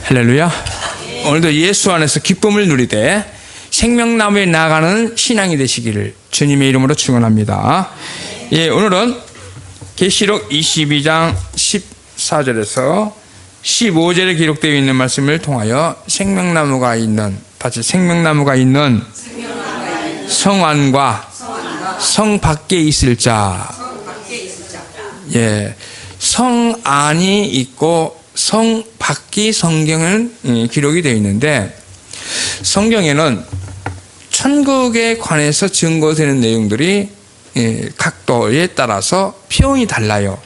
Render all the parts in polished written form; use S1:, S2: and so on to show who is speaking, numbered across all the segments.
S1: 할렐루야. 오늘도 예수 안에서 기쁨을 누리되 생명나무에 나아가는 신앙이 되시기를 주님의 이름으로 축원합니다. 예, 오늘은 계시록 22장 14절에서 15절에 기록되어 있는 말씀을 통하여 생명나무가 있는 성 안과 성 밖에 있을 자, 예, 성 안이 있고 성 밖이 성경은 기록이 되어 있는데, 성경에는 천국에 관해서 증거되는 내용들이 각도에 따라서 표현이 달라요.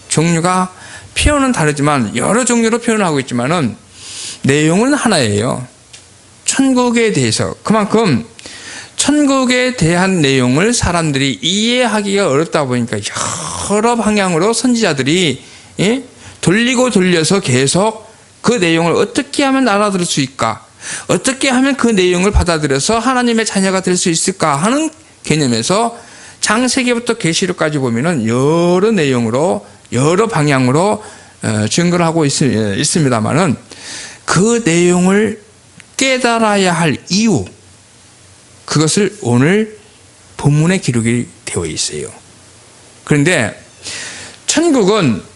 S1: 종류가 표현은 다르지만 여러 종류로 표현을 하고 있지만은 내용은 하나예요. 천국에 대해서. 그만큼 천국에 대한 내용을 사람들이 이해하기가 어렵다 보니까 여러 방향으로 선지자들이 돌리고 돌려서 계속 그 내용을 어떻게 하면 알아들을 수 있을까? 어떻게 하면 그 내용을 받아들여서 하나님의 자녀가 될 수 있을까 하는 개념에서 창세기부터 계시록까지 보면은 여러 내용으로 여러 방향으로 증거를 하고 있습니다만은 그 내용을 깨달아야 할 이유, 그것을 오늘 본문에 기록이 되어 있어요. 그런데 천국은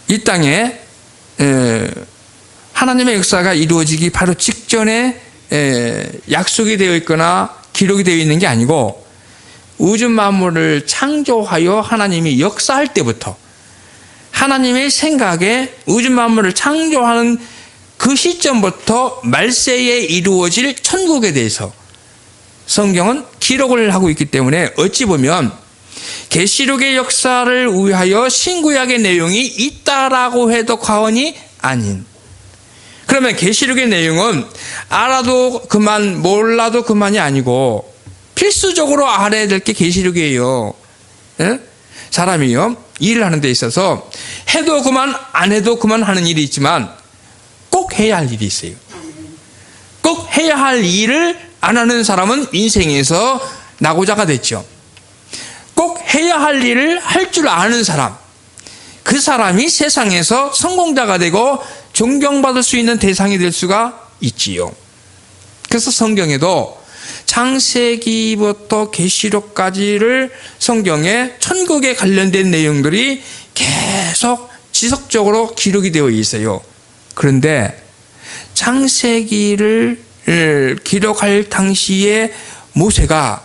S1: 이 땅에 하나님의 역사가 이루어지기 바로 직전에 약속이 되어 있거나 기록이 되어 있는 게 아니고, 우주 만물을 창조하여 하나님이 역사할 때부터 하나님의 생각에 우주 만물을 창조하는 그 시점부터 말세에 이루어질 천국에 대해서 성경은 기록을 하고 있기 때문에 어찌 보면 계시록의 역사를 위하여 신구약의 내용이 있다라고 해도 과언이 아닌, 그러면 계시록의 내용은 알아도 그만 몰라도 그만이 아니고 필수적으로 알아야 될 게 계시록이에요. 사람이요, 일을 하는 데 있어서 해도 그만 안 해도 그만 하는 일이 있지만 꼭 해야 할 일이 있어요. 꼭 해야 할 일을 안 하는 사람은 인생에서 낙오자가 됐죠. 꼭 해야 할 일을 할 줄 아는 사람, 그 사람이 세상에서 성공자가 되고 존경받을 수 있는 대상이 될 수가 있지요. 그래서 성경에도 창세기부터 계시록까지를 성경에 천국에 관련된 내용들이 계속 지속적으로 기록이 되어 있어요. 그런데 창세기를 기록할 당시에 모세가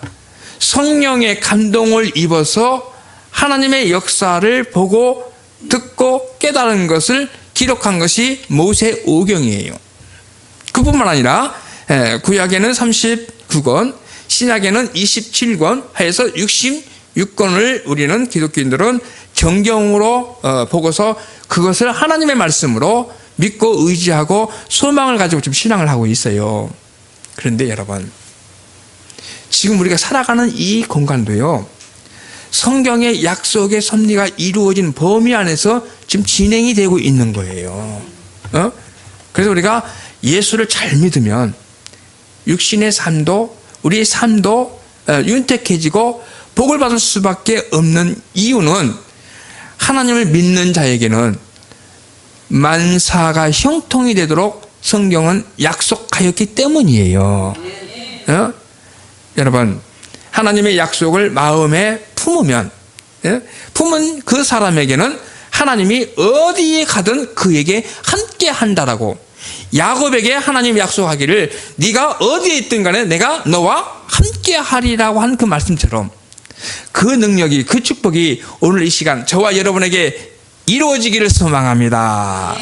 S1: 성령의 감동을 입어서 하나님의 역사를 보고 듣고 깨달은 것을 기록한 것이 모세오경이에요. 그뿐만 아니라 구약에는 39권, 신약에는 27권 해서 66권을 우리는 기독교인들은 정경으로 보고서 그것을 하나님의 말씀으로 믿고 의지하고 소망을 가지고 좀 신앙을 하고 있어요. 그런데 여러분, 지금 우리가 살아가는 이 공간도요, 성경의 약속의 섭리가 이루어진 범위 안에서 지금 진행이 되고 있는 거예요. 그래서 우리가 예수를 잘 믿으면 육신의 삶도 우리의 삶도 윤택해지고 복을 받을 수밖에 없는 이유는 하나님을 믿는 자에게는 만사가 형통이 되도록 성경은 약속하였기 때문이에요. 여러분, 하나님의 약속을 마음에 품으면, 품은 그 사람에게는 하나님이 어디에 가든 그에게 함께 한다라고, 야곱에게 하나님이 약속하기를 네가 어디에 있든 간에 내가 너와 함께 하리라고 한 그 말씀처럼 그 능력이, 그 축복이 오늘 이 시간 저와 여러분에게 이루어지기를 소망합니다.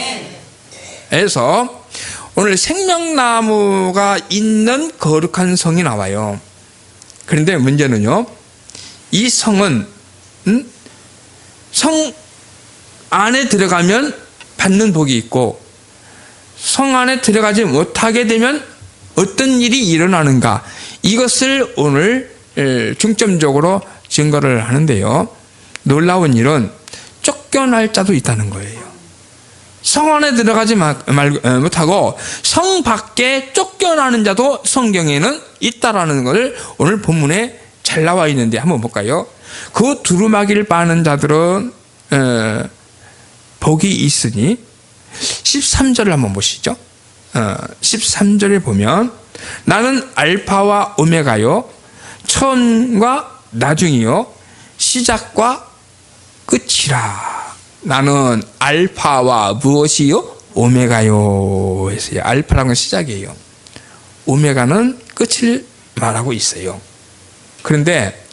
S1: 그래서 오늘 생명나무가 있는 거룩한 성이 나와요. 그런데 문제는요, 이 성은 성 안에 들어가면 받는 복이 있고 성 안에 들어가지 못하게 되면 어떤 일이 일어나는가, 이것을 오늘 중점적으로 증거를 하는데요, 놀라운 일은 쫓겨날 자도 있다는 거예요. 성 안에 들어가지 못하고 성 밖에 쫓겨나는 자도 성경에는 있다라는 것을 오늘 본문에 잘 나와 있는데 한번 볼까요? 그 두루마기를 빠는 자들은 복이 있으니 13절을 한번 보시죠. 13절에 보면 나는 알파와 오메가요 처음과 나중이요 시작과 끝이라. 나는 알파와 무엇이요? 오메가요 했어요. 알파라는 건 시작이에요. 오메가는 끝을 말하고 있어요. 그런데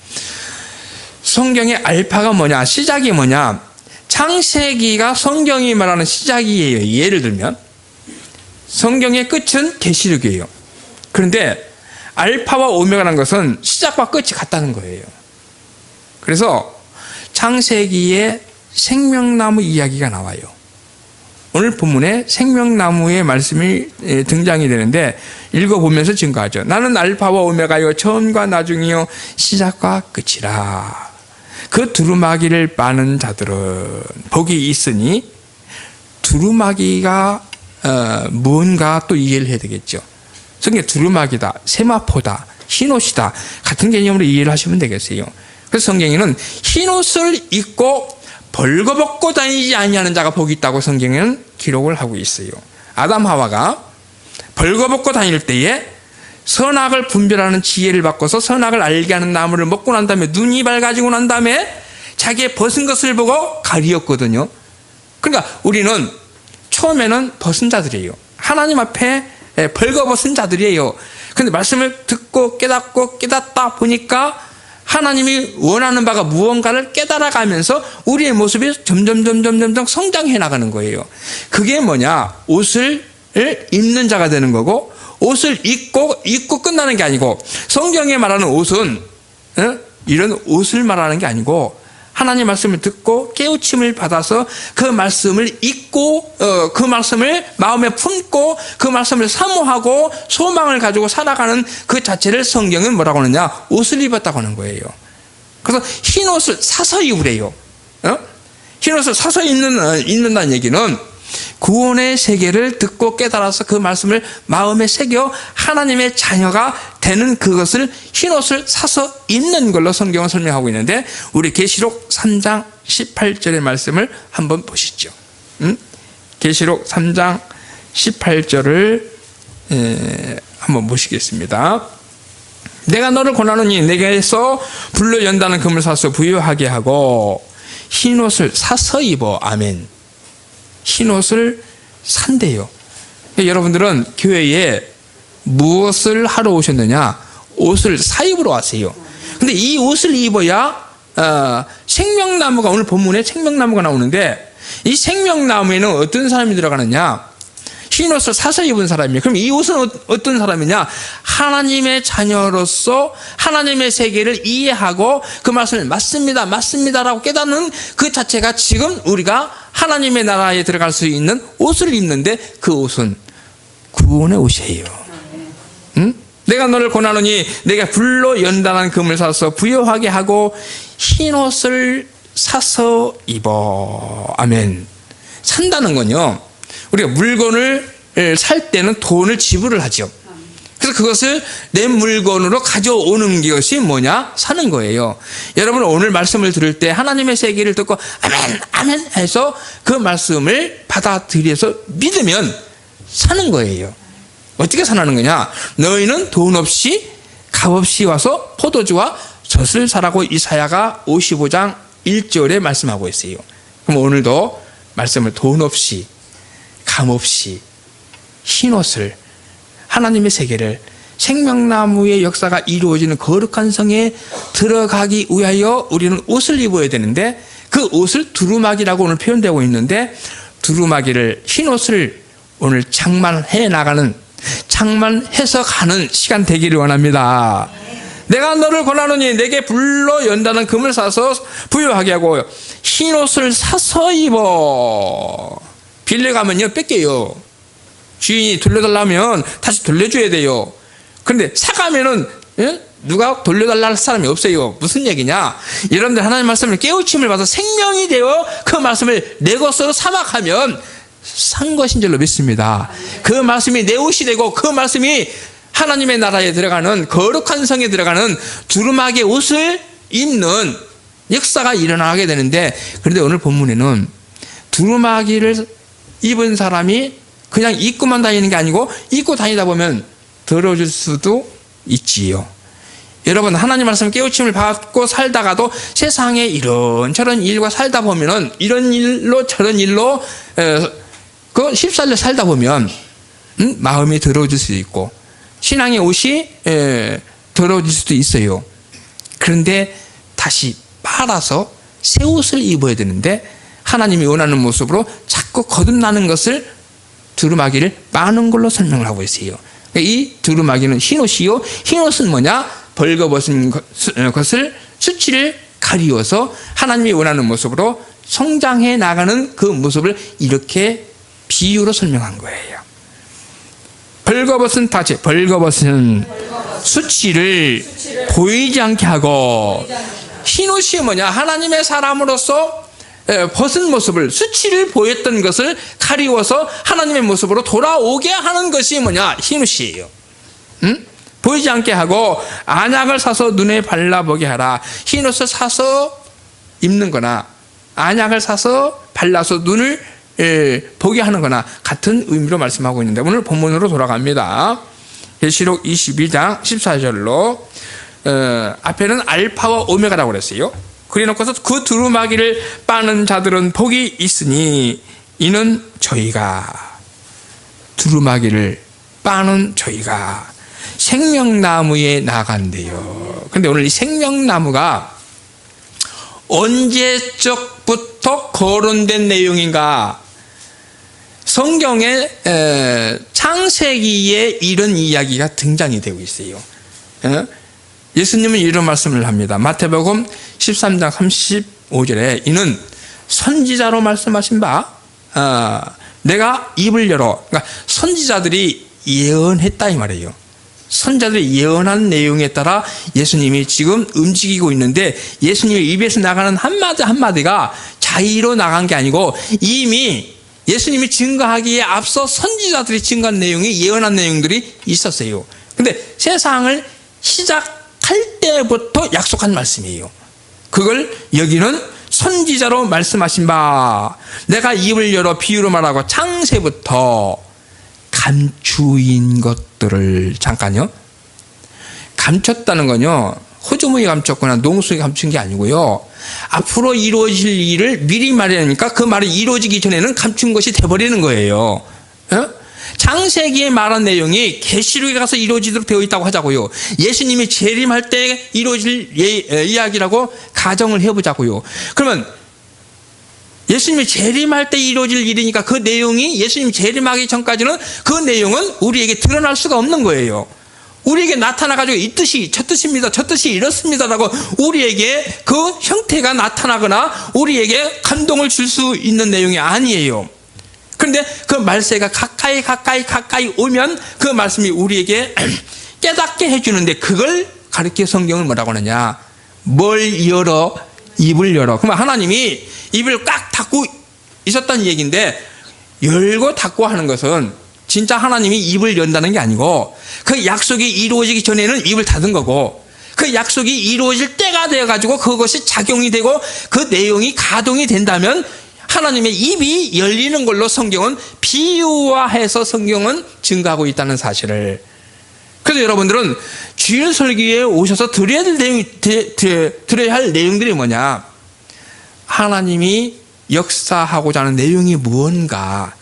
S1: 성경의 알파가 뭐냐, 시작이 뭐냐, 창세기가 성경이 말하는 시작이에요. 예를 들면 성경의 끝은 계시록이에요. 그런데 알파와 오메가라는 것은 시작과 끝이 같다는 거예요. 그래서 창세기에 생명나무 이야기가 나와요. 오늘 본문에 생명나무의 말씀이 등장이 되는데 읽어보면서 증거하죠. 나는 알파와 오메가요 처음과 나중이요 시작과 끝이라. 그 두루마기를 빠는 자들은 복이 있으니, 두루마기가 무언가 또 이해를 해야 되겠죠. 성경에 두루마기다, 세마포다, 흰옷이다 같은 개념으로 이해를 하시면 되겠어요. 그래서 성경에는 흰옷을 입고 벌거벗고 다니지 아니하는 자가 복이 있다고 성경에는 기록을 하고 있어요. 아담 하와가 벌거벗고 다닐 때에 선악을 분별하는 지혜를 바꿔서 선악을 알게 하는 나무를 먹고 난 다음에 눈이 밝아지고 난 다음에 자기의 벗은 것을 보고 가리었거든요. 그러니까 우리는 처음에는 벗은 자들이에요. 하나님 앞에 벌거벗은 자들이에요. 그런데 말씀을 듣고 깨닫고 깨닫다 보니까 하나님이 원하는 바가 무언가를 깨달아가면서 우리의 모습이 점점 성장해 나가는 거예요. 그게 뭐냐? 옷을 입는 자가 되는 거고, 옷을 입고 끝나는 게 아니고, 성경에 말하는 옷은 이런 옷을 말하는 게 아니고 하나님 말씀을 듣고 깨우침을 받아서 그 말씀을 읽고 그 말씀을 마음에 품고 그 말씀을 사모하고 소망을 가지고 살아가는 그 자체를 성경은 뭐라고 하느냐? 옷을 입었다고 하는 거예요. 그래서 흰옷을 사서 입으래요. 흰옷을 사서 입는다는 얘기는 구원의 세계를 듣고 깨달아서 그 말씀을 마음에 새겨 하나님의 자녀가 되는 그것을 흰옷을 사서 입는 걸로 성경은 설명하고 있는데, 우리 계시록 3장 18절의 말씀을 한번 보시죠. 계시록 3장 18절을 한번 보시겠습니다. 내가 너를 권하노니 내게서 불로 연다는 금을 사서 부유하게 하고 흰옷을 사서 입어. 아멘. 흰옷을 산대요. 여러분들은 교회에 무엇을 하러 오셨느냐? 옷을 사입으러 왔어요. 근데 이 옷을 입어야 생명나무가, 오늘 본문에 생명나무가 나오는데 이 생명나무에는 어떤 사람이 들어가느냐? 흰옷을 사서 입은 사람이에요. 그럼 이 옷은 어떤 사람이냐? 하나님의 자녀로서 하나님의 세계를 이해하고 그 말씀을 맞습니다라고 깨닫는 그 자체가 지금 우리가 하나님의 나라에 들어갈 수 있는 옷을 입는데, 그 옷은 구원의 옷이에요. 내가 너를 권하노니 내가 불로 연단한 금을 사서 부유하게 하고 흰옷을 사서 입어. 아멘. 산다는 건요, 우리가 물건을 살 때는 돈을 지불을 하죠. 그래서 그것을 내 물건으로 가져오는 것이 뭐냐? 사는 거예요. 여러분 오늘 말씀을 들을 때 하나님의 세계를 듣고 아멘 아멘 해서 그 말씀을 받아들여서 믿으면 사는 거예요. 어떻게 사는 거냐? 너희는 돈 없이 값 없이 와서 포도주와 젖을 사라고 이사야가 55장 1절에 말씀하고 있어요. 그럼 오늘도 말씀을 돈 없이 감 없이 흰옷을, 하나님의 세계를, 생명나무의 역사가 이루어지는 거룩한 성에 들어가기 위하여 우리는 옷을 입어야 되는데, 그 옷을 두루마기라고 오늘 표현되고 있는데, 두루마기를, 흰옷을 오늘 장만해서 가는 시간 되기를 원합니다. 내가 너를 권하노니 내게 불로 연다는 금을 사서 부유하게 하고 흰옷을 사서 입어. 빌려가면요 뺏겨요. 주인이 돌려달라면 다시 돌려줘야 돼요. 그런데 사가면은 누가 돌려달라 할 사람이 없어요. 무슨 얘기냐? 여러분들 하나님 말씀을 깨우침을 받아 생명이 되어 그 말씀을 내 것으로 삼아가면 산 것인 줄로 믿습니다. 그 말씀이 내 옷이 되고 그 말씀이 하나님의 나라에 들어가는 거룩한 성에 들어가는 두루마기 옷을 입는 역사가 일어나게 되는데, 그런데 오늘 본문에는 두루마기를 입은 사람이 그냥 입고만 다니는 게 아니고 입고 다니다 보면 더러워질 수도 있지요. 여러분, 하나님 말씀 깨우침을 받고 살다가도 세상에 이런저런 일과 살다 보면은 이런 일로 저런 일로 그 휩쓸려 살다 보면 마음이 더러워질 수도 있고 신앙의 옷이 더러워질 수도 있어요. 그런데 다시 빨아서 새 옷을 입어야 되는데 하나님이 원하는 모습으로 자꾸 거듭나는 것을 두루마기를 빠는 걸로 설명을 하고 있어요. 이 두루마기는 흰옷이요. 흰옷은 뭐냐? 벌거벗은 것을 수치를 가리워서 하나님이 원하는 모습으로 성장해 나가는 그 모습을 이렇게 비유로 설명한 거예요. 벌거벗은 다체, 벌거벗은 수치를 보이지 않게 하고, 흰옷이 뭐냐? 하나님의 사람으로서 벗은 모습을, 수치를 보였던 것을 가리워서 하나님의 모습으로 돌아오게 하는 것이 뭐냐? 흰옷이에요. 보이지 않게 하고 안약을 사서 눈에 발라보게 하라. 흰옷을 사서 입는 거나 안약을 사서 발라서 눈을 보게 하는 거나 같은 의미로 말씀하고 있는데, 오늘 본문으로 돌아갑니다. 계시록 22장 14절로 앞에는 알파와 오메가라고 그랬어요. 그래놓고서 그 두루마기를 빠는 자들은 복이 있으니 이는 저희가, 두루마기를 빠는 저희가 생명나무에 나간대요. 그런데 오늘 이 생명나무가 언제적부터 거론된 내용인가? 성경에 창세기에 이런 이야기가 등장이 되고 있어요. 예수님은 이런 말씀을 합니다. 마태복음 13장 35절에 이는 선지자로 말씀하신 바, 내가 입을 열어, 그러니까 선지자들이 예언했다 이 말이에요. 선지자들이 예언한 내용에 따라 예수님이 지금 움직이고 있는데, 예수님의 입에서 나가는 한마디 한마디가 자의로 나간 게 아니고 이미 예수님이 증거하기에 앞서 선지자들이 증거한 내용이, 예언한 내용들이 있었어요. 근데 세상을 시작할 때부터 약속한 말씀이에요. 그걸 여기는 선지자로 말씀하신 바, 내가 입을 열어 비유로 말하고 창세부터 감추인 것들을, 잠깐요, 감췄다는 건요 호주머니 감췄거나 농수에 감춘 게 아니고요, 앞으로 이루어질 일을 미리 말하니까 그 말이 이루어지기 전에는 감춘 것이 돼버리는 거예요. 창세기에 말한 내용이 계시록에 가서 이루어지도록 되어 있다고 하자고요. 예수님이 재림할 때 이루어질 이야기라고 가정을 해보자고요. 그러면 예수님이 재림할 때 이루어질 일이니까 그 내용이 예수님이 재림하기 전까지는 그 내용은 우리에게 드러날 수가 없는 거예요. 우리에게 나타나가지고 이 뜻이 저 뜻입니다, 저 뜻이 이렇습니다라고 우리에게 그 형태가 나타나거나 우리에게 감동을 줄 수 있는 내용이 아니에요. 그런데 그 말세가 가까이 오면 그 말씀이 우리에게 깨닫게 해주는데, 그걸 가르쳐 성경을 뭐라고 하느냐? 뭘 열어? 입을 열어. 그러면 하나님이 입을 꽉 닫고 있었다는 얘기인데, 열고 닫고 하는 것은 진짜 하나님이 입을 연다는 게 아니고, 그 약속이 이루어지기 전에는 입을 닫은 거고, 그 약속이 이루어질 때가 되어가지고 그것이 작용이 되고 그 내용이 가동이 된다면 하나님의 입이 열리는 걸로 성경은 비유화해서 성경은 증거하고 있다는 사실을. 그래서 여러분들은 주일 설교에 오셔서 들어야 할 내용들이 뭐냐? 하나님이 역사하고자 하는 내용이 무언가,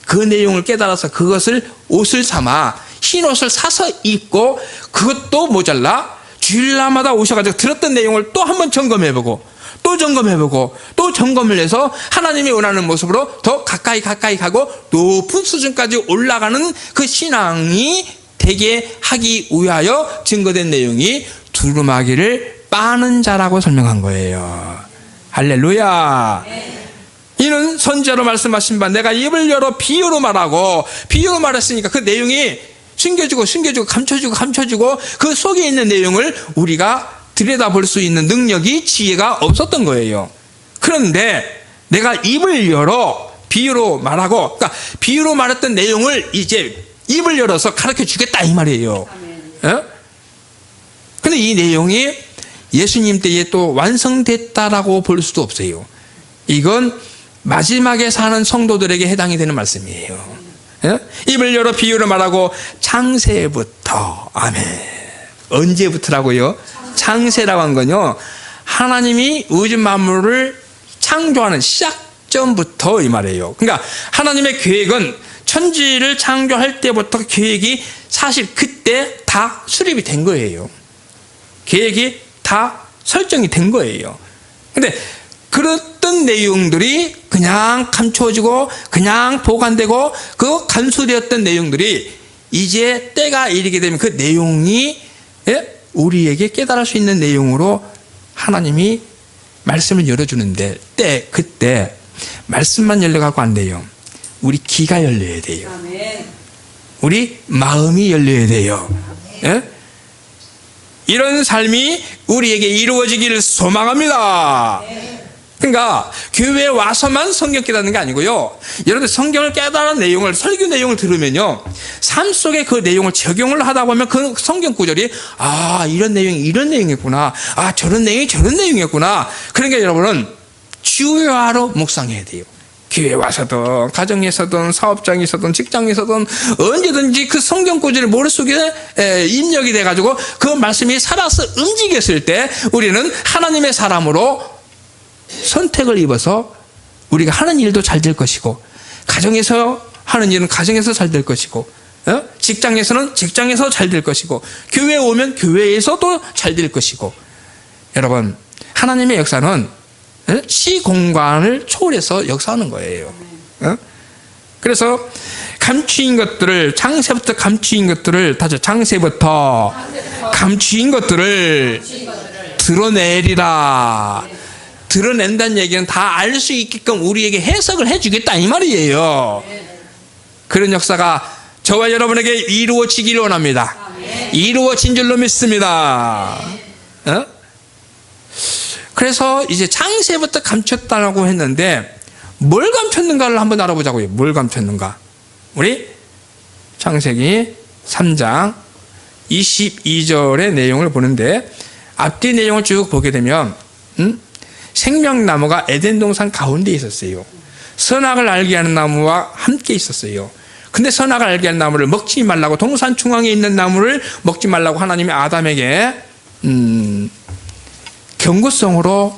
S1: 그 내용을 깨달아서 그것을 옷을 삼아 흰 옷을 사서 입고, 그것도 모자라 주일날마다 오셔가지고 들었던 내용을 또 한번 점검해보고 또 점검해보고 또 점검을 해서 하나님이 원하는 모습으로 더 가까이 가고 높은 수준까지 올라가는 그 신앙이 되게 하기 위하여 증거된 내용이 두루마기를 빠는 자라고 설명한 거예요. 할렐루야. 이는 선지자로 말씀하신 바, 내가 입을 열어 비유로 말하고, 비유로 말했으니까 그 내용이 숨겨주고 감춰주고 그 속에 있는 내용을 우리가 들여다볼 수 있는 능력이, 지혜가 없었던 거예요. 그런데 내가 입을 열어 비유로 말하고, 그러니까 비유로 말했던 내용을 이제 입을 열어서 가르쳐 주겠다 이 말이에요. 그런데 이 내용이 예수님 때에 또 완성됐다라고 볼 수도 없어요. 이건 마지막에 사는 성도들에게 해당이 되는 말씀이에요. 예? 입을 열어 비유로 말하고 창세부터. 아멘. 언제부터라고요? 창세라고 한 건요, 하나님이 우주 만물을 창조하는 시작점부터 이 말이에요. 그러니까 하나님의 계획은 천지를 창조할 때부터 계획이 사실 그때 다 수립이 된 거예요. 계획이 다 설정이 된 거예요. 근데 그랬던 내용들이 그냥 감춰지고 그냥 보관되고 그 간수되었던 내용들이 이제 때가 이르게 되면 그 내용이 우리에게 깨달을 수 있는 내용으로 하나님이 말씀을 열어주는데 그때 말씀만 열려갖고 안 돼요. 우리 귀가 열려야 돼요. 우리 마음이 열려야 돼요. 예? 이런 삶이 우리에게 이루어지기를 소망합니다. 그러니까 교회에 와서만 성경 깨닫는 게 아니고요, 여러분들 성경을 깨달은 내용을, 설교 내용을 들으면요, 삶 속에 그 내용을 적용을 하다 보면 그 성경 구절이 이런 내용이 이런 내용이었구나, 저런 내용이 저런 내용이었구나. 그러니까 여러분은 주요하러 묵상해야 돼요. 교회에 와서든 가정에서든 사업장에서든 직장에서든 언제든지 그 성경 구절이 머릿속에 입력이 돼가지고 그 말씀이 살아서 움직였을 때 우리는 하나님의 사람으로 선택을 입어서 우리가 하는 일도 잘 될 것이고, 가정에서 하는 일은 가정에서 잘 될 것이고, 직장에서는 직장에서 잘 될 것이고, 교회에 오면 교회에서도 잘 될 것이고. 여러분, 하나님의 역사는 시공간을 초월해서 역사하는 거예요. 그래서 감추인 것들을, 창세부터 감추인 것들을, 다시 창세부터 감추인 것들을 드러내리라. 드러낸다는 얘기는 다 알 수 있게끔 우리에게 해석을 해주겠다 이 말이에요. 그런 역사가 저와 여러분에게 이루어지기를 원합니다. 이루어진 줄로 믿습니다. 그래서 이제 창세부터 감췄다고 했는데 뭘 감췄는가를 한번 알아보자고요. 뭘 감췄는가? 우리 창세기 3장 22절의 내용을 보는데, 앞뒤 내용을 쭉 보게 되면 생명나무가 에덴 동산 가운데 있었어요. 선악을 알게 하는 나무와 함께 있었어요. 근데 선악을 알게 하는 나무를 먹지 말라고, 동산 중앙에 있는 나무를 먹지 말라고 하나님이 아담에게 경고성으로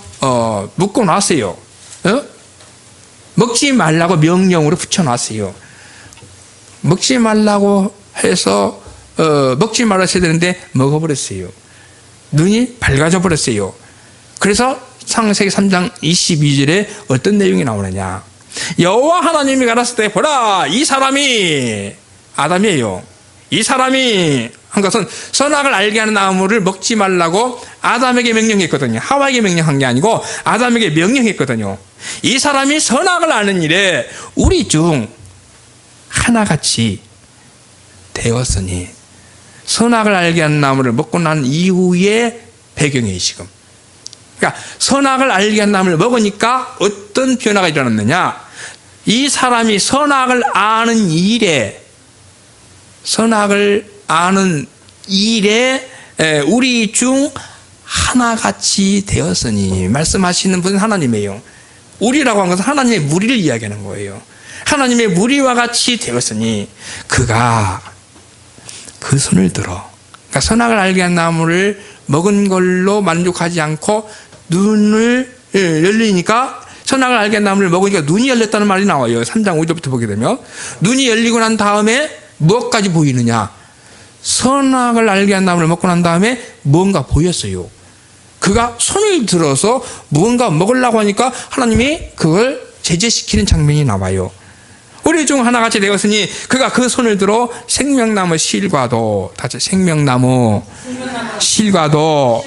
S1: 묶어놨어요. 먹지 말라고 명령으로 붙여놨어요. 먹지 말라고 해서 먹지 말았어야 되는데 먹어버렸어요. 눈이 밝아져 버렸어요. 그래서 창세기 3장 22절에 어떤 내용이 나오느냐, 여호와 하나님이 가라사대 때 보라, 이 사람이, 아담이에요, 이 사람이 한 것은 선악을 알게 하는 나무를 먹지 말라고 아담에게 명령했거든요. 하와에게 명령한 게 아니고 아담에게 명령했거든요. 이 사람이 선악을 아는 일에 우리 중 하나같이 되었으니, 선악을 알게 하는 나무를 먹고 난 이후의 배경이에요 지금. 그러니까 선악을 알게 한 나무를 먹으니까 어떤 변화가 일어났느냐, 이 사람이 선악을 아는 일에, 선악을 아는 일에 우리 중 하나같이 되었으니, 말씀하시는 분은 하나님이에요. 우리라고 한 것은 하나님의 무리를 이야기하는 거예요. 하나님의 무리와 같이 되었으니 그가 그 손을 들어, 그러니까 선악을 알게 한 나무를 먹은 걸로 만족하지 않고 눈을 열리니까, 선악을 알게 한 나무를 먹으니까 눈이 열렸다는 말이 나와요. 3장 5절부터 보게 되면 눈이 열리고 난 다음에 무엇까지 보이느냐, 선악을 알게 한 나무를 먹고 난 다음에 뭔가 보였어요. 그가 손을 들어서 무언가 먹으려고 하니까 하나님이 그걸 제재시키는 장면이 나와요. 우리 중 하나같이 되었으니 그가 그 손을 들어 생명나무 실과도, 다시 생명나무 실과도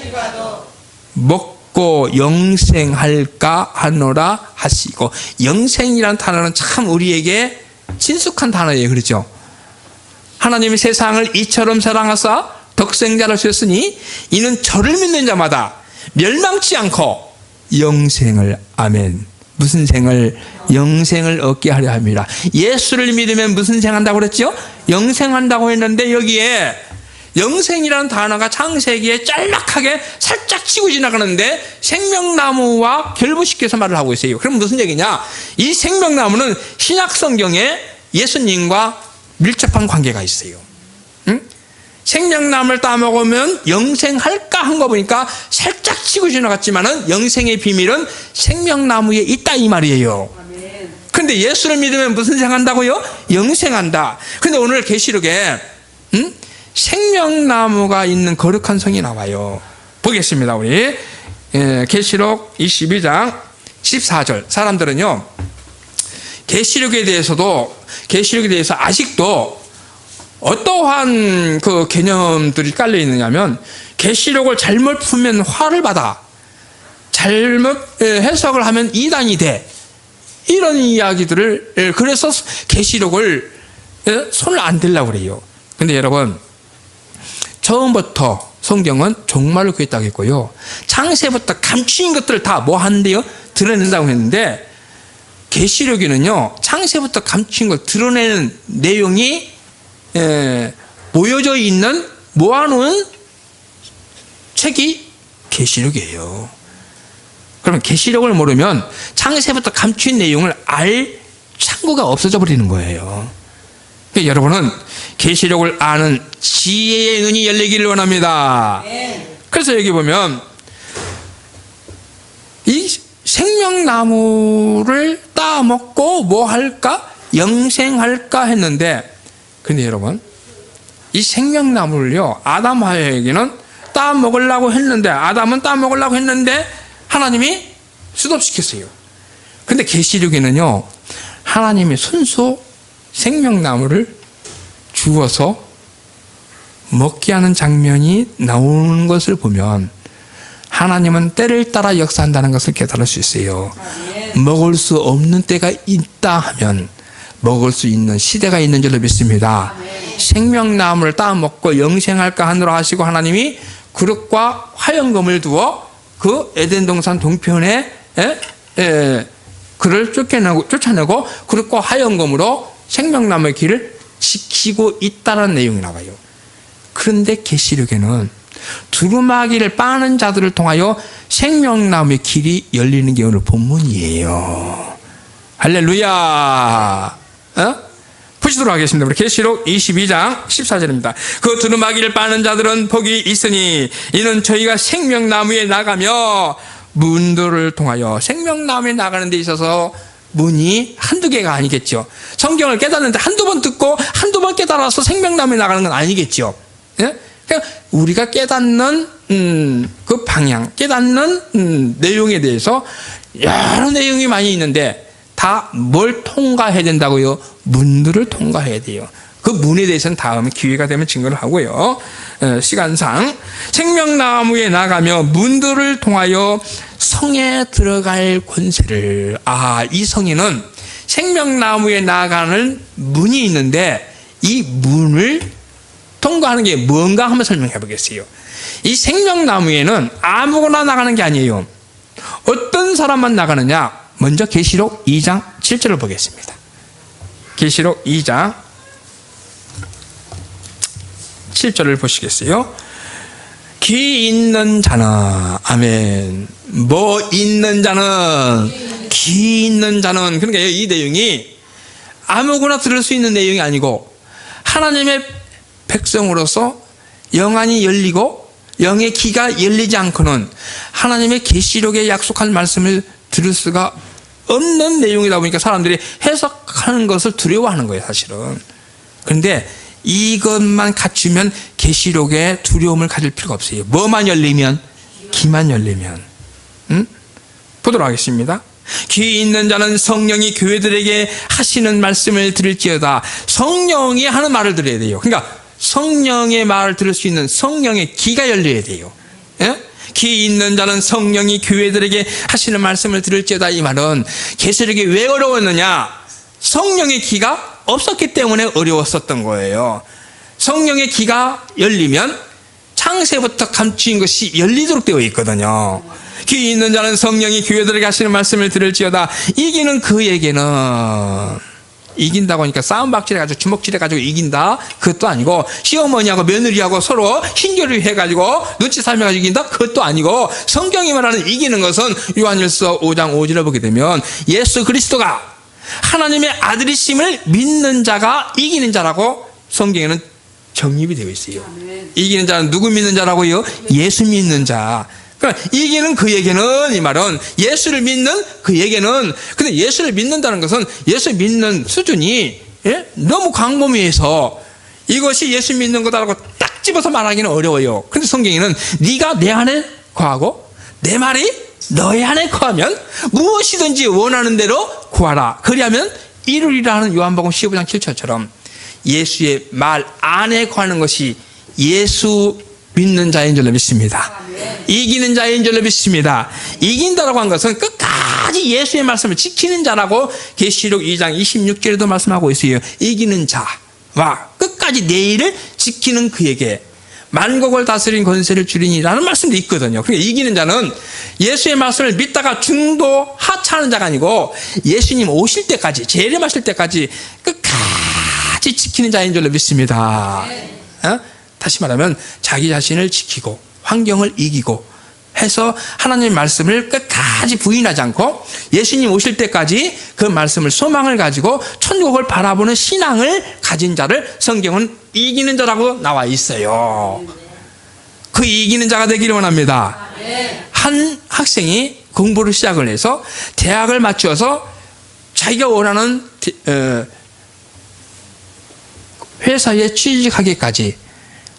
S1: 먹고 영생할까 하노라 하시고, 영생이라는 단어는 참 우리에게 친숙한 단어예요. 그렇죠? 하나님이 세상을 이처럼 사랑하사 독생자를 주셨으니 이는 저를 믿는 자마다 멸망치 않고 영생을, 아멘, 무슨 생을? 영생을 얻게 하려 합니다. 예수를 믿으면 무슨 생 한다고 그랬죠? 영생한다고 했는데 여기에 영생이라는 단어가 창세기에 짤막하게 살짝 치고 지나가는데 생명나무와 결부시켜서 말을 하고 있어요. 그럼 무슨 얘기냐? 이 생명나무는 신약 성경에 예수님과 밀접한 관계가 있어요. 응? 생명나무를 따먹으면 영생할까 한 거 보니까 살짝 치고 지나갔지만은 영생의 비밀은 생명나무에 있다 이 말이에요. 근데 예수를 믿으면 무슨 생한다고요? 영생한다. 근데 오늘 계시록에 생명나무가 있는 거룩한 성이 나와요. 보겠습니다. 우리 계시록 22장 14절. 사람들은요 계시록에 대해서 아직도 어떠한 그 개념들이 깔려 있느냐면 계시록을 잘못 풀면 화를 받아, 잘못 해석을 하면 이단이 돼, 이런 이야기들을, 그래서 계시록을 손을 안 대려고 그래요. 근데 여러분, 처음부터 성경은 종말을 구했다고 했고요, 창세부터 감추인 것들을 다 뭐 한대요? 드러낸다고 했는데, 계시록에는요 창세부터 감추인 걸 드러내는 내용이 모여져 있는, 모아놓은 책이 계시록이에요. 그러면 계시록을 모르면 창세부터 감추인 내용을 알 창구가 없어져 버리는 거예요. 그러니까 여러분은 계시록을 아는 지혜의 눈이 열리기를 원합니다. 그래서 여기 보면 이 생명나무를 따먹고 뭐 할까? 영생할까 했는데, 근데 여러분, 이 생명나무를요 아담 하에게는 따먹으려고 했는데, 아담은 따먹으려고 했는데 하나님이 수독시켰어요. 근데 계시록에는요 하나님이 순수 생명나무를 주어서 먹게 하는 장면이 나오는 것을 보면 하나님은 때를 따라 역사한다는 것을 깨달을 수 있어요. 먹을 수 없는 때가 있다 하면 먹을 수 있는 시대가 있는 줄로 믿습니다. 생명나무를 따먹고 영생할까 하느라 하시고 하나님이 그릇과 화영금을 두어 그 에덴 동산 동편에 그를 쫓아내고 그릇과 화영금으로 생명나무의 길을 지키고 있다는 내용이 나와요. 그런데 계시록에는 두루마기를 빠는 자들을 통하여 생명나무의 길이 열리는 게 오늘 본문이에요. 할렐루야. 보시도록 하겠습니다. 우리 계시록 22장 14절입니다. 그 두루마기를 빠는 자들은 복이 있으니 이는 저희가 생명나무에 나가며 문들을 통하여, 생명나무에 나가는 데 있어서 문이 한두 개가 아니겠죠. 성경을 깨닫는데 한두 번 듣고 한두 번 깨달아서 생명나무에 나가는 건 아니겠죠. 예? 그러니까 우리가 깨닫는 그 방향, 깨닫는 내용에 대해서 여러 내용이 많이 있는데 다 뭘 통과해야 된다고요? 문들을 통과해야 돼요. 그 문에 대해서는 다음에 기회가 되면 증거를 하고요. 시간상 생명나무에 나가며 문들을 통하여 성에 들어갈 권세를, 이 성에는 생명나무에 나가는 문이 있는데 이 문을 통과하는 게 뭔가 한번 설명해 보겠어요. 이 생명나무에는 아무거나 나가는 게 아니에요. 어떤 사람만 나가느냐? 먼저 계시록 2장 7절을 보겠습니다. 계시록 2장 7절을 보시겠어요? 귀 있는 자는, 아멘. 뭐 있는 자는, 귀 있는 자는. 그러니까 이 내용이 아무거나 들을 수 있는 내용이 아니고 하나님의 백성으로서 영안이 열리고 영의 귀가 열리지 않고는 하나님의 계시록에 약속한 말씀을 들을 수가 없는 내용이다 보니까 사람들이 해석하는 것을 두려워하는 거예요, 사실은. 그런데 이것만 갖추면 계시록에 두려움을 가질 필요가 없어요. 뭐만 열리면? 귀만 열리면. 보도록 하겠습니다. 귀 있는 자는 성령이 교회들에게 하시는 말씀을 들을지어다. 성령이 하는 말을 들어야 돼요. 그러니까 성령의 말을 들을 수 있는 성령의 귀가 열려야 돼요. 예? 귀 있는 자는 성령이 교회들에게 하시는 말씀을 들을지어다. 이 말은 계시록이 왜 어려웠느냐? 성령의 귀가 없었기 때문에 어려웠었던 거예요. 성령의 귀가 열리면 창세부터 감추인 것이 열리도록 되어 있거든요. 귀 있는 자는 성령이 교회들에게 하시는 말씀을 들을지어다. 이기는 그에게는 이긴다고 하니까 싸움 박질해가지고 주먹질해가지고 이긴다 그것도 아니고, 시어머니하고 며느리하고 서로 hin교를 해가지고 눈치 살며가지고 이긴다 그것도 아니고, 성경이 말하는 이기는 것은 요한일서 5장 5절을 보게 되면 예수 그리스도가 하나님의 아들이심을 믿는 자가 이기는 자라고 성경에는 정립이 되어 있어요. 이기는 자는 누구 믿는 자라고요? 예수 믿는 자. 그러니까 이기는 그에게는, 이 말은 예수를 믿는 그에게는, 근데 예수를 믿는다는 것은 예수 믿는 수준이 너무 광범위해서 이것이 예수 믿는 거다라고 딱 집어서 말하기는 어려워요. 근데 성경에는 네가 내 안에 거하고 내 말이 너의 안에 거하면 무엇이든지 원하는 대로 구하라. 그리하면 이루리라 하는 요한복음 15장 7절처럼 예수의 말 안에 거하는 것이 예수 믿는 자인 줄로 믿습니다. 이기는 자인 줄로 믿습니다. 이긴다라고 한 것은 끝까지 예수의 말씀을 지키는 자라고 계시록 2장 26절에도 말씀하고 있어요. 이기는 자와 끝까지 내 일을 지키는 그에게 만국을 다스린 권세를 주리니라는 말씀도 있거든요. 그러니까 이기는 자는 예수의 말씀을 믿다가 중도 하차하는 자가 아니고 예수님 오실 때까지, 재림하실 때까지 끝까지 지키는 자인 줄로 믿습니다. 다시 말하면 자기 자신을 지키고 환경을 이기고 해서 하나님의 말씀을 끝까지 부인하지 않고 예수님 오실 때까지 그 말씀을 소망을 가지고 천국을 바라보는 신앙을 가진 자를 성경은 이기는 자라고 나와 있어요. 그 이기는 자가 되기를 원합니다. 한 학생이 공부를 시작을 해서 대학을 마치어서 자기가 원하는 회사에 취직하기까지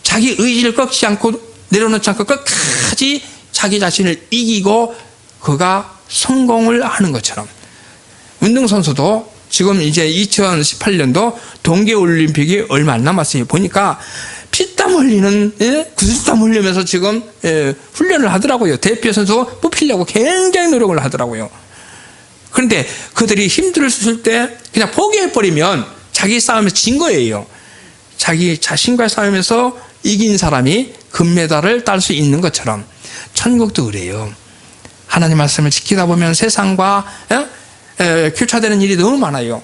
S1: 자기 의지를 꺾지 않고 내려놓지 않고 끝까지 자기 자신을 이기고 그가 성공을 하는 것처럼, 운동선수도 지금 이제 2018년도 동계올림픽이 얼마 안 남았어요. 보니까 피땀 흘리는, 구슬땀 흘리면서 지금 훈련을 하더라고요. 대표 선수 뽑히려고 굉장히 노력을 하더라고요. 그런데 그들이 힘들었을 때 그냥 포기해버리면 자기 싸움에서 진 거예요. 자기 자신과의 싸움에서 이긴 사람이 금메달을 딸 수 있는 것처럼 천국도 그래요. 하나님 말씀을 지키다 보면 세상과 교차되는 일이 너무 많아요.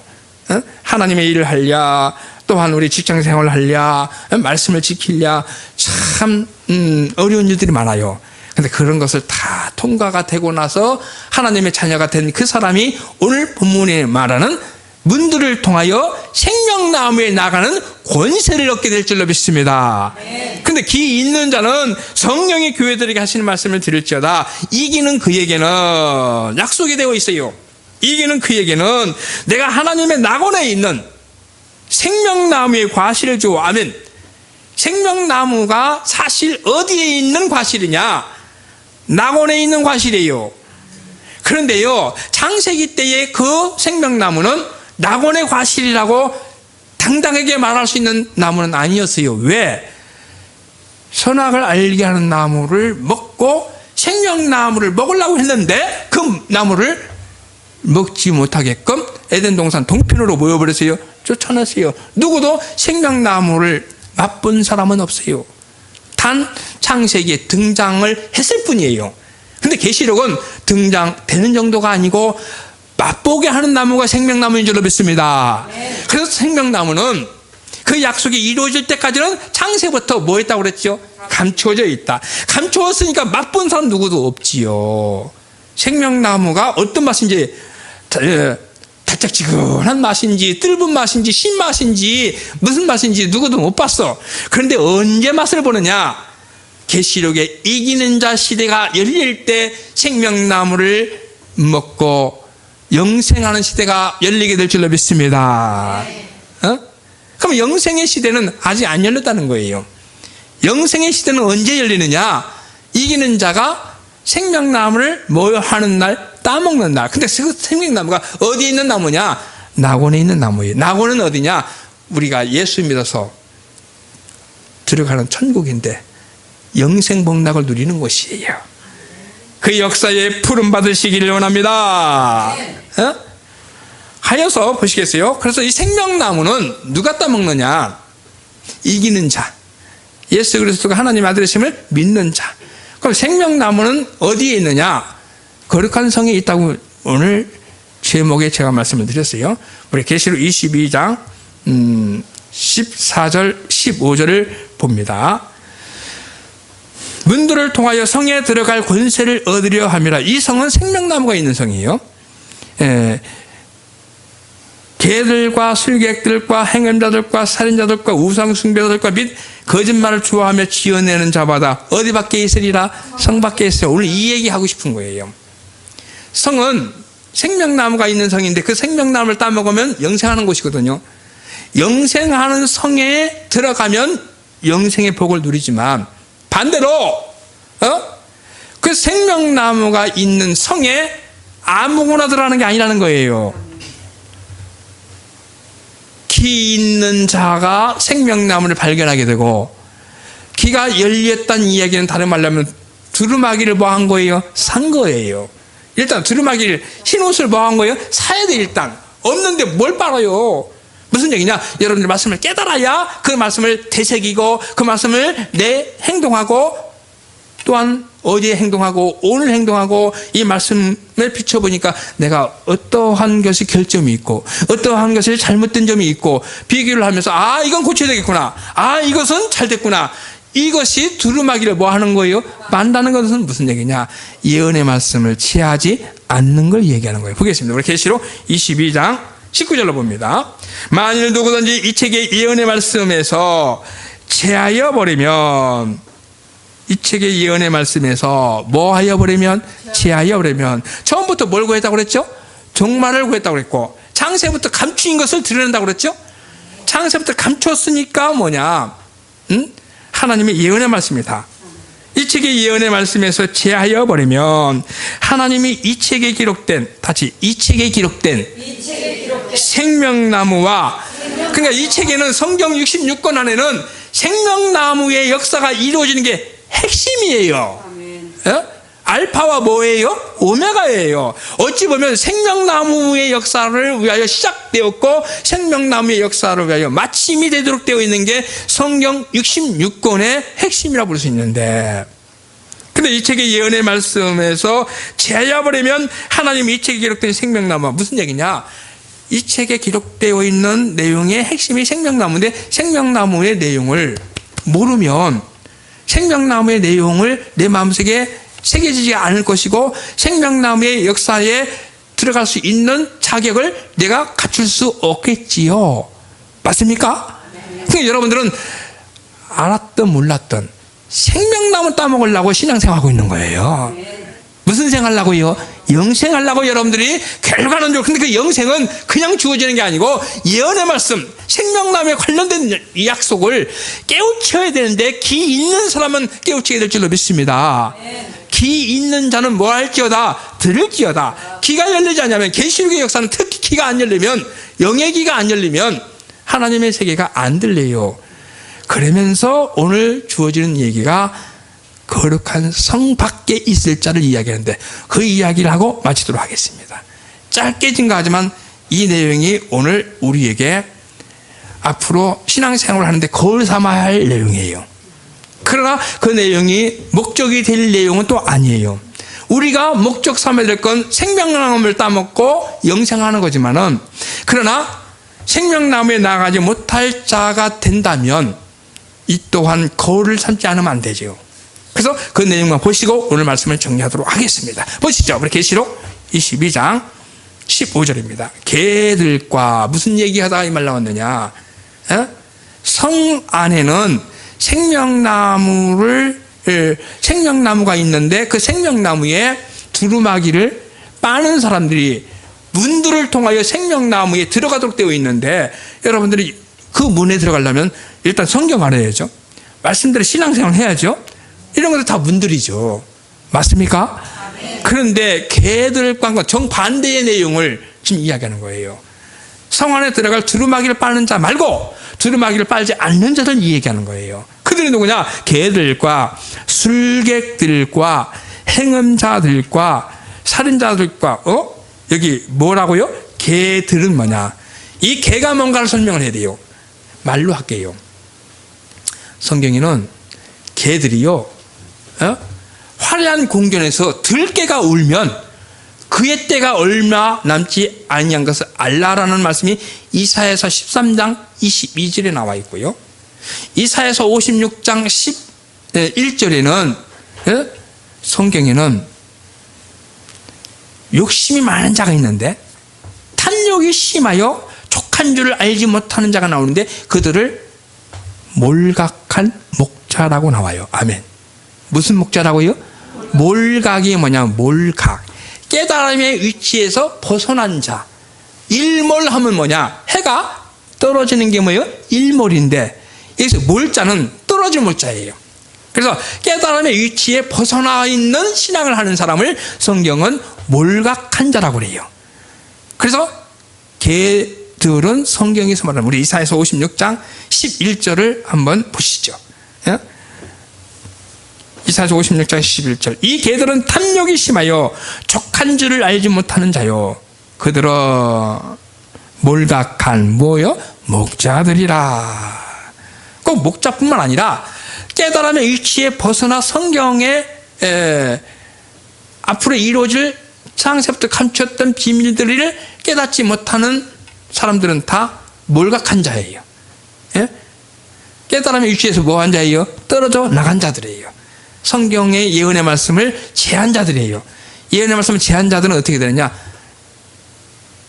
S1: 하나님의 일을 하랴, 또한 우리 직장생활을 하랴, 말씀을 지키랴, 참 어려운 일들이 많아요. 그런데 그런 것을 다 통과가 되고 나서 하나님의 자녀가 된 그 사람이 오늘 본문에 말하는 문들을 통하여 생명나무에 나가는 권세를 얻게 될 줄로 믿습니다. 그런데 기 있는 자는 성령이 교회들에게 하시는 말씀을 들을지어다 이기는 그에게는 약속이 되어 있어요. 이기는 그에게는 내가 하나님의 낙원에 있는 생명나무의 과실을 주어. 아멘. 생명나무가 사실 어디에 있는 과실이냐? 낙원에 있는 과실이에요. 그런데요, 창세기 때의 그 생명나무는 낙원의 과실이라고 당당하게 말할 수 있는 나무는 아니었어요. 왜? 선악을 알게 하는 나무를 먹고 생명나무를 먹으려고 했는데 그 나무를 먹지 못하게끔 에덴 동산 동편으로 모여버렸어요. 쫓아냈어요. 누구도 생명나무를 맛본 사람은 없어요. 단 창세기에 등장을 했을 뿐이에요. 근데 계시록은 등장되는 정도가 아니고 맛보게 하는 나무가 생명나무인 줄로 믿습니다. 그래서 생명나무는 그 약속이 이루어질 때까지는 창세부터 뭐 했다고 그랬죠? 감추어져 있다. 감추었으니까 맛본 사람 누구도 없지요. 생명나무가 어떤 맛인지, 달짝지근한 맛인지 뜰분 맛인지 신맛인지 무슨 맛인지 누구도 못 봤어. 그런데 언제 맛을 보느냐? 계시록에 이기는 자 시대가 열릴 때 생명나무를 먹고 영생하는 시대가 열리게 될 줄로 믿습니다. 그럼 영생의 시대는 아직 안 열렸다는 거예요. 영생의 시대는 언제 열리느냐? 이기는 자가 생명나무를 뭐 하는 날? 따먹는 날. 근데 그 생명나무가 어디 있는 나무냐? 낙원에 있는 나무예요. 낙원은 어디냐? 우리가 예수 믿어서 들어가는 천국인데 영생 복락을 누리는 곳이에요. 그 역사에 푸름 받으시기를 원합니다. 하여서 보시겠어요? 그래서 이 생명나무는 누가 따먹느냐? 이기는 자, 예수 그리스도가 하나님의 아들이심을 믿는 자. 그럼 생명나무는 어디에 있느냐? 거룩한 성에 있다고 오늘 제목에 제가 말씀을 드렸어요. 우리 계시록 22장 14절 15절을 봅니다. 문들을 통하여 성에 들어갈 권세를 얻으려 함이라. 이 성은 생명나무가 있는 성이에요. 개들과 술객들과 행음자들과 살인자들과 우상숭배자들과 및 거짓말을 좋아하며 지어내는 자마다 어디 밖에 있으리라? 성 밖에 있어요. 오늘 이 얘기하고 싶은 거예요. 성은 생명나무가 있는 성인데 그 생명나무를 따먹으면 영생하는 곳이거든요. 영생하는 성에 들어가면 영생의 복을 누리지만 반대로 그 생명나무가 있는 성에 아무거나 들어가는 게 아니라는 거예요. 기 있는 자가 생명나무를 발견하게 되고, 기가 열렸다는 이야기는 다른 말로 하면 두루마기를 뭐 한 거예요? 산 거예요. 일단 두루마기를, 흰옷을 뭐 한 거예요? 사야 돼. 일단 없는데 뭘 빨아요? 무슨 얘기냐? 여러분들 말씀을 깨달아야 그 말씀을 되새기고 그 말씀을 내 행동하고, 또한 어제 행동하고 오늘 행동하고, 이 말씀을 비춰보니까 내가 어떠한 것이 결점이 있고 어떠한 것이 잘못된 점이 있고 비교를 하면서 아 이건 고쳐야 되겠구나, 아 이것은 잘 됐구나, 이것이 두루마기를 뭐 하는 거예요? 만다는 것은 무슨 얘기냐? 예언의 말씀을 취하지 않는 걸 얘기하는 거예요. 보겠습니다. 우리 계시록 22장 19절로 봅니다. 만일 누구든지 이 책의 예언의 말씀에서 체하여 버리면, 이 책의 예언의 말씀에서 뭐 하여 버리면? 체하여 버리면. 처음부터 뭘 구했다고 그랬죠? 종말을 구했다고 그랬고, 창세부터 감추인 것을 드러낸다고 그랬죠? 창세부터 감췄으니까 뭐냐? 하나님의 예언의 말씀이다. 이 책의 예언의 말씀에서 제하여 버리면 하나님이 이 책에 기록된, 다시 이 책에 기록된 생명나무와, 그러니까 이 책에는 성경 66권 안에는 생명나무의 역사가 이루어지는 게 핵심이에요. 알파와 뭐예요? 오메가예요. 어찌 보면 생명나무의 역사를 위하여 시작되었고 생명나무의 역사를 위하여 마침이 되도록 되어 있는 게 성경 66권의 핵심이라고 볼 수 있는데, 근데 이 책의 예언의 말씀에서 제하여버리면 하나님이 이 책에 기록된 생명나무, 무슨 얘기냐? 이 책에 기록되어 있는 내용의 핵심이 생명나무인데 생명나무의 내용을 모르면 생명나무의 내용을 내 마음속에 새겨지지 않을 것이고 생명나무의 역사에 들어갈 수 있는 자격을 내가 갖출 수 없겠지요. 맞습니까? 그러니까 여러분들은 알았든 몰랐든 생명나무 따먹으려고 신앙생활하고 있는 거예요. 무슨 생활하려고요? 영생하려고 여러분들이 결과론적으로. 근데 그 영생은 그냥 주어지는 게 아니고 예언의 말씀, 생명나무에 관련된 이 약속을 깨우쳐야 되는데 기 있는 사람은 깨우치게 될 줄로 믿습니다. 기 있는 자는 뭐 할지어다? 들을지어다. 기가 열리지 않으면, 계시록의 역사는 특히 기가 안 열리면, 영의 기가 안 열리면 하나님의 세계가 안 들려요. 그러면서 오늘 주어지는 얘기가 거룩한 성 밖에 있을 자를 이야기하는데 그 이야기를 하고 마치도록 하겠습니다. 짧게 증가하지만 이 내용이 오늘 우리에게 앞으로 신앙생활을 하는데 거울 삼아야 할 내용이에요. 그러나 그 내용이 목적이 될 내용은 또 아니에요. 우리가 목적 삼아야 될 건 생명나무를 따먹고 영생하는 거지만은, 그러나 생명나무에 나가지 못할 자가 된다면 이 또한 거울을 삼지 않으면 안 되죠. 그래서 그 내용만 보시고 오늘 말씀을 정리하도록 하겠습니다. 보시죠. 우리 계시록 22장 15절입니다. 개들과 무슨 얘기하다가 이 말 나왔느냐? 성 안에는 생명나무가 있는데 그 생명나무에 두루마기를 빠는 사람들이 문들을 통하여 생명나무에 들어가도록 되어 있는데, 여러분들이 그 문에 들어가려면 일단 성경 알아야죠. 말씀대로 신앙생활 해야죠. 이런 것도 다 문들이죠. 맞습니까? 그런데 개들과 정반대의 내용을 지금 이야기하는 거예요. 성 안에 들어갈 두루마기를 빠는 자 말고 두루마기를 빨지 않는 자들 얘기하는 거예요. 그들이 누구냐? 개들과 술객들과 행음자들과 살인자들과, 여기 뭐라고요? 개들은 뭐냐? 이 개가 뭔가를 설명을 해야 돼요. 말로 할게요. 성경에는 개들이요, 화려한 궁전에서 들개가 울면 그 그의 때가 얼마 남지 아니한 것을 알라라는 말씀이 이사야서 13장 22절에 나와 있고요. 이사야서 56장 11절에는 성경에는 욕심이 많은 자가 있는데 탐욕이 심하여 족한 줄을 알지 못하는 자가 나오는데 그들을 몰각한 목자라고 나와요. 아멘. 무슨 목자라고요? 몰각이 뭐냐면 몰각. 깨달음의 위치에서 벗어난 자. 일몰하면 뭐냐? 해가 떨어지는 게 뭐예요? 일몰인데 여기서 몰자는 떨어질 몰자예요. 그래서 깨달음의 위치에 벗어나 있는 신앙을 하는 사람을 성경은 몰각한 자라고 그래요. 그래서 개들은 성경에서 말하는 우리 이사야서 56장 11절을 한번 보시죠. 예? 이사야서 56장 11절. 이 개들은 탐욕이 심하여 족한 줄을 알지 못하는 자요. 그들은 몰각한 뭐요? 목자들이라. 꼭 목자뿐만 아니라 깨달음의 위치에 벗어나 성경에 앞으로 이루어질 창세부터 감췄던 비밀들을 깨닫지 못하는 사람들은 다 몰각한 자예요. 예? 깨달음의 위치에서 뭐한 자예요? 떨어져 나간 자들이에요. 성경의 예언의 말씀을 제한 자들이에요. 예언의 말씀을 제한 자들은 어떻게 되느냐?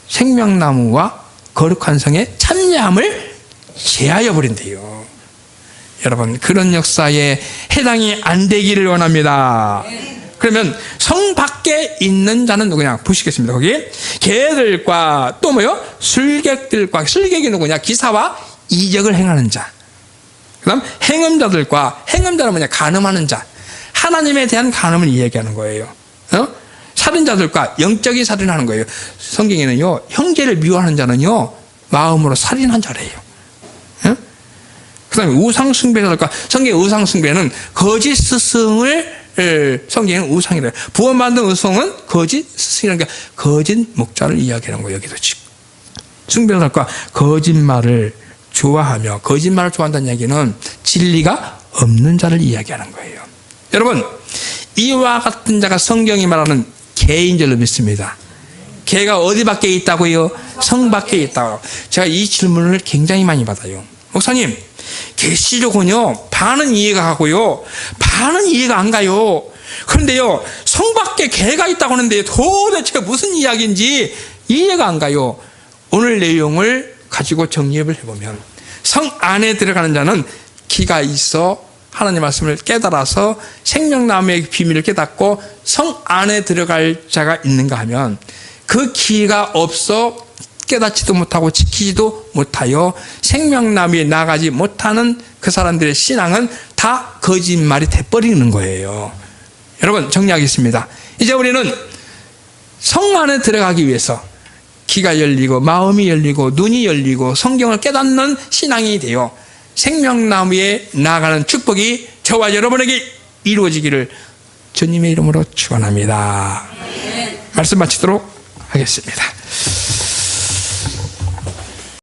S1: 생명나무와 거룩한 성의 참여함을 제하여 버린대요. 여러분, 그런 역사에 해당이 안 되기를 원합니다. 그러면 성 밖에 있는 자는 누구냐? 보시겠습니다. 거기 개들과 또 뭐요? 술객들과. 술객이 누구냐? 기사와 이적을 행하는 자. 그 다음 행음자들과. 행음자는 뭐냐? 간음하는 자. 하나님에 대한 간음을 이야기하는 거예요. 살인자들과 영적인 살인하는 거예요. 성경에는요, 형제를 미워하는 자는요, 마음으로 살인한 자래요. 그 다음에 우상숭배자들과. 성경의 우상숭배는 거짓 스승을 성경에는 우상이래요. 구원받은 우상은 거짓 스승이라는 게 거짓 목자를 이야기하는 거예요. 여기도 지금 숭배자들과 거짓말을 좋아하며, 거짓말을 좋아한다는 얘기는 진리가 없는 자를 이야기하는 거예요. 여러분, 이와 같은 자가 성경이 말하는 개인 줄로 믿습니다. 개가 어디 밖에 있다고요? 성 밖에 있다고. 제가 이 질문을 굉장히 많이 받아요. 목사님, 계시록은요, 반은 이해가 가고요, 반은 이해가 안 가요. 그런데요, 성 밖에 개가 있다고 하는데 도대체 무슨 이야기인지 이해가 안 가요. 오늘 내용을 가지고 정리를 해보면, 성 안에 들어가는 자는 기가 있어 하나님 말씀을 깨달아서 생명나무의 비밀을 깨닫고 성 안에 들어갈 자가 있는가 하면, 그 기가 없어 깨닫지도 못하고 지키지도 못하여 생명나무에 나가지 못하는 그 사람들의 신앙은 다 거짓말이 돼버리는 거예요. 여러분, 정리하겠습니다. 이제 우리는 성 안에 들어가기 위해서 귀가 열리고 마음이 열리고 눈이 열리고 성경을 깨닫는 신앙이 되어 생명나무에 나아가는 축복이 저와 여러분에게 이루어지기를 주님의 이름으로 축원합니다. 말씀 마치도록 하겠습니다.